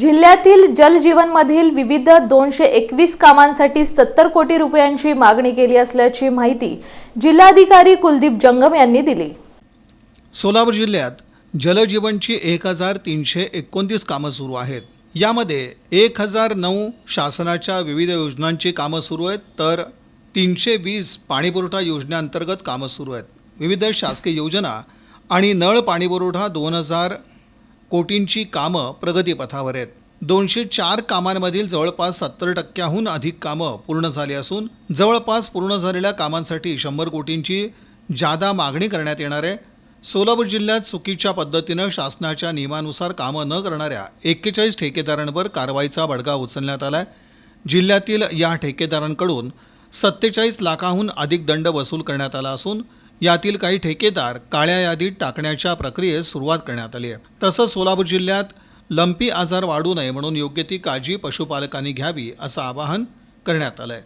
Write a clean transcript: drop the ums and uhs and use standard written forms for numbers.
जिल्ह्यातील जलजीवनमधील विविध 221 कामांसाठी 70 कोटी रुपयांची मागणी केली असल्याची माहिती जिल्हाधिकारी कुलदीप जंगम यांनी दिली। सोलापूर जिल्ह्यात जलजीवनची 1329 कामं सुरू आहेत। यामध्ये 1009 शासनाच्या विविध योजनांची कामं सुरू आहेत, तर 320 पाणीपुरवठा योजनेअंतर्गत कामं सुरू आहेत। विविध शासकीय योजना आणि नळ पाणीपुरवठा 2000 कोटींची कामं प्रगतीपथावर आहेत। 204 कामांमधील जवळपास 70% अधिक कामं पूर्ण झाली असून जवळपास पूर्ण झालेल्या कामांसाठी 100 कोटींची जादा मागणी करण्यात येणार आहे। सोलापूर जिल्ह्यात चुकीच्या पद्धतीनं शासनाच्या नियमानुसार कामं न करणाऱ्या 41 ठेकेदारांवर कारवाईचा बडगा उचलण्यात आला आहे। जिल्ह्यातील या ठेकेदारांकडून 47 लाखांहून अधिक दंड वसूल करण्यात आला असून यातील काही ठेकेदार काळ्या यादीत टाकण्याच्या प्रक्रियेस सुरुवात करण्यात आली आहे। तसंच सोलापूर जिल्ह्यात लंपी आजार वाढू नये म्हणून योग्य ती काळजी पशुपालकांनी घ्यावी असं आवाहन करण्यात आलं आहे।